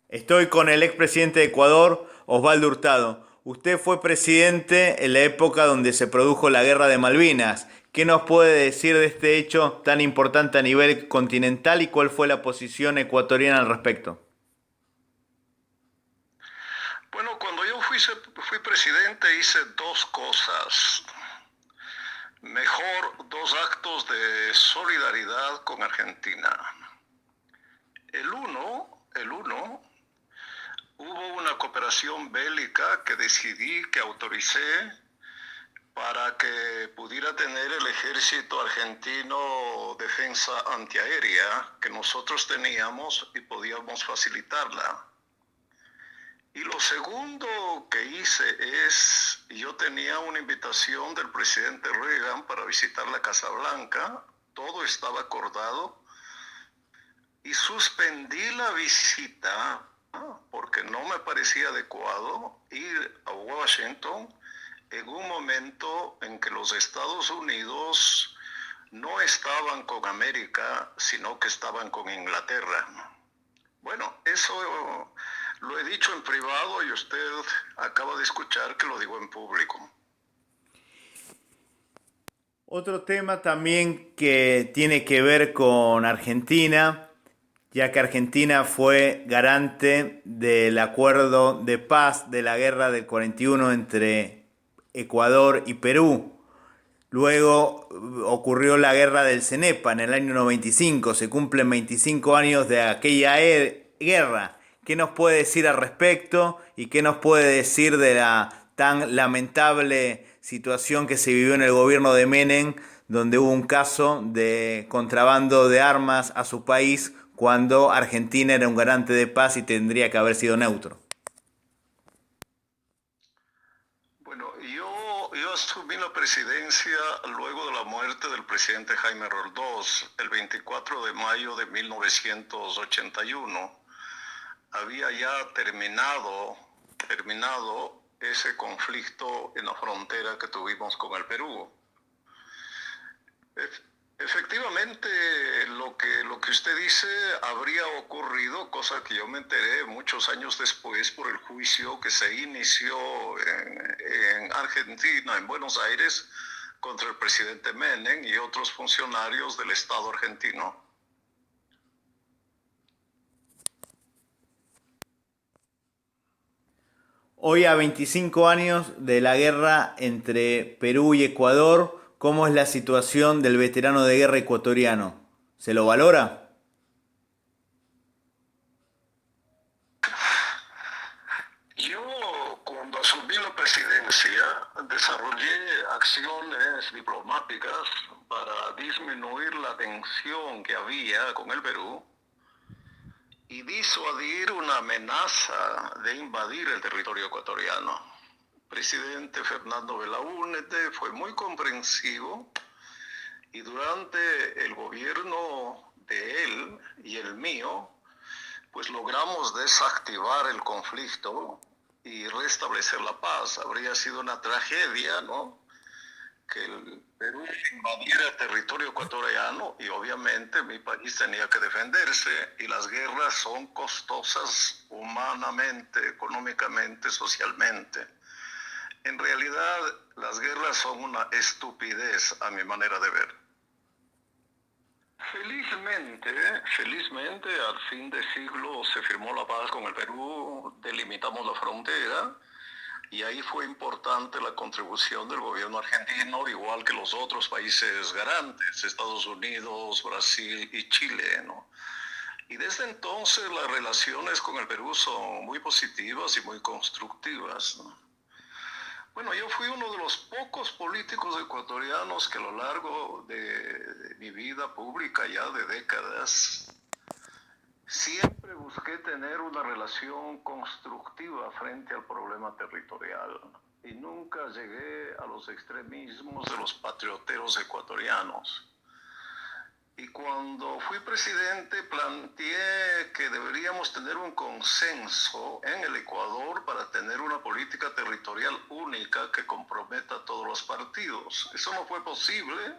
Estoy con el expresidente de Ecuador, Osvaldo Hurtado. Usted fue presidente en la época donde se produjo la Guerra de Malvinas. ¿Qué nos puede decir de este hecho tan importante a nivel continental y cuál fue la posición ecuatoriana al respecto? Bueno, cuando yo fui presidente hice dos cosas. Mejor, dos actos de solidaridad con Argentina. El uno, hubo una cooperación bélica que decidí, que autoricé para que pudiera tener el ejército argentino defensa antiaérea que nosotros teníamos y podíamos facilitarla. Y lo segundo que hice es, yo tenía una invitación del presidente Reagan para visitar la Casa Blanca, todo estaba acordado y suspendí la visita porque no me parecía adecuado ir a Washington en un momento en que los Estados Unidos no estaban con América, sino que estaban con Inglaterra. Bueno, eso lo he dicho en privado y usted acaba de escuchar que lo digo en público. Otro tema también que tiene que ver con Argentina, ya que Argentina fue garante del acuerdo de paz de la guerra del 41 entre Ecuador y Perú. Luego ocurrió la guerra del Cenepa en el año 95, se cumplen 25 años de aquella guerra. ¿Qué nos puede decir al respecto y qué nos puede decir de la tan lamentable situación que se vivió en el gobierno de Menem, donde hubo un caso de contrabando de armas a su país cuando Argentina era un garante de paz y tendría que haber sido neutro? Bueno, yo asumí la presidencia luego de la muerte del presidente Jaime Roldós el 24 de mayo de 1981. Había ya terminado ese conflicto en la frontera que tuvimos con el Perú. Efectivamente, lo que usted dice habría ocurrido, cosa que yo me enteré muchos años después por el juicio que se inició en Argentina, en Buenos Aires, contra el presidente Menem y otros funcionarios del Estado argentino. Hoy a 25 años de la guerra entre Perú y Ecuador, ¿cómo es la situación del veterano de guerra ecuatoriano? ¿Se lo valora? Yo, cuando asumí la presidencia, desarrollé acciones diplomáticas para disminuir la tensión que había con el Perú y disuadir una amenaza de invadir el territorio ecuatoriano. El presidente Fernando Belaúnde fue muy comprensivo y durante el gobierno de él y el mío, pues logramos desactivar el conflicto y restablecer la paz. Habría sido una tragedia, ¿no?, que el Perú invadiera territorio ecuatoriano y obviamente mi país tenía que defenderse y las guerras son costosas humanamente, económicamente, socialmente. En realidad las guerras son una estupidez a mi manera de ver. Felizmente, al fin de siglo se firmó la paz con el Perú, delimitamos la frontera y ahí fue importante la contribución del gobierno argentino, igual que los otros países garantes, Estados Unidos, Brasil y Chile, ¿no? Y desde entonces las relaciones con el Perú son muy positivas y muy constructivas, ¿no? Bueno, yo fui uno de los pocos políticos ecuatorianos que a lo largo de mi vida pública, ya de décadas, siempre busqué tener una relación constructiva frente al problema territorial y nunca llegué a los extremismos de los patrioteros ecuatorianos. Y cuando fui presidente planteé que deberíamos tener un consenso en el Ecuador para tener una política territorial única que comprometa a todos los partidos. Eso no fue posible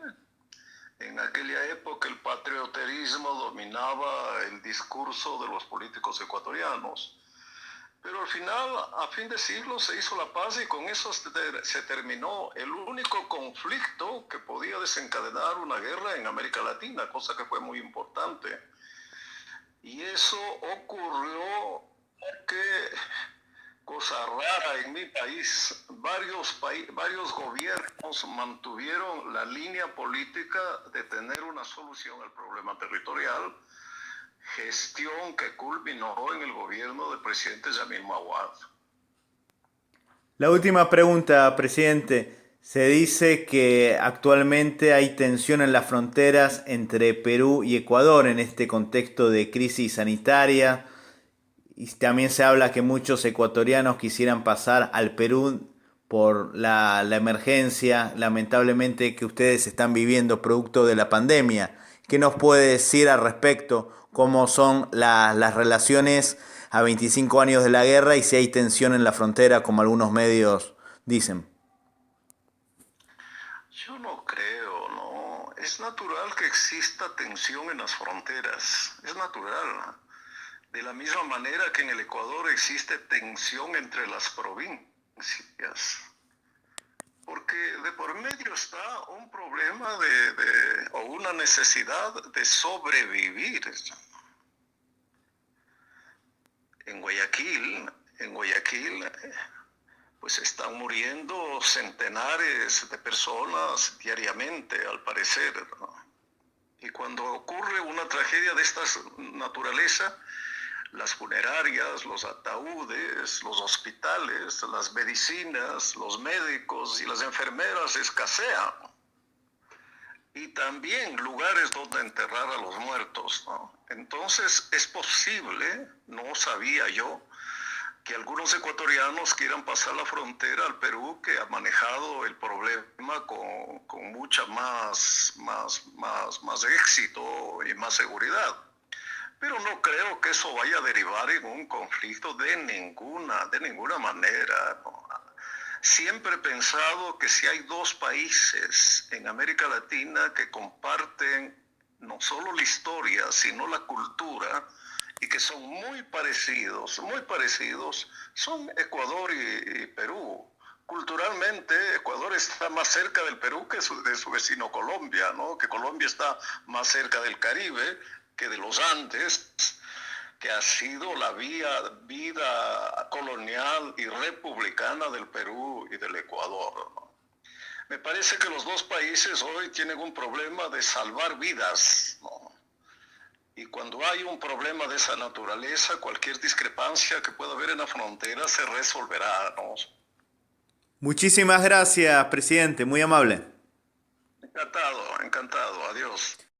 En aquella época el patrioterismo dominaba el discurso de los políticos ecuatorianos. Pero al final, a fin de siglo, se hizo la paz y con eso se terminó el único conflicto que podía desencadenar una guerra en América Latina, cosa que fue muy importante. Y eso ocurrió porque, cosa rara en mi país, varios gobiernos mantuvieron la línea política de tener una solución al problema territorial, gestión que culminó en el gobierno del presidente Yamil Mahuad. La última pregunta, presidente. Se dice que actualmente hay tensión en las fronteras entre Perú y Ecuador en este contexto de crisis sanitaria. Y también se habla que muchos ecuatorianos quisieran pasar al Perú por la emergencia, lamentablemente, que ustedes están viviendo producto de la pandemia. ¿Qué nos puede decir al respecto? ¿Cómo son las relaciones a 25 años de la guerra y si hay tensión en la frontera, como algunos medios dicen? Yo no creo, ¿no? Es natural que exista tensión en las fronteras, es natural. De la misma manera que en el Ecuador existe tensión entre las provincias. Porque de por medio está un problema o una necesidad de sobrevivir. En Guayaquil, en Guayaquil, pues están muriendo centenares de personas diariamente, al parecer, ¿no? Y cuando ocurre una tragedia de esta naturaleza, las funerarias, los ataúdes, los hospitales, las medicinas, los médicos y las enfermeras escasean. Y también lugares donde enterrar a los muertos, ¿no? Entonces es posible, no sabía yo, que algunos ecuatorianos quieran pasar la frontera al Perú, que ha manejado el problema con mucha más éxito y más seguridad. Pero no creo que eso vaya a derivar en un conflicto de ninguna manera, ¿no? Siempre he pensado que si hay dos países en América Latina que comparten no solo la historia, sino la cultura, y que son muy parecidos, son Ecuador y Perú. Culturalmente, Ecuador está más cerca del Perú que de su vecino Colombia, ¿no? Que Colombia está más cerca del Caribe que de los Andes, que ha sido la vida colonial y republicana del Perú y del Ecuador, ¿no? Me parece que los dos países hoy tienen un problema de salvar vidas, ¿no? Y cuando hay un problema de esa naturaleza, cualquier discrepancia que pueda haber en la frontera se resolverá, ¿no? Muchísimas gracias, presidente, muy amable. Encantado, encantado. Adiós.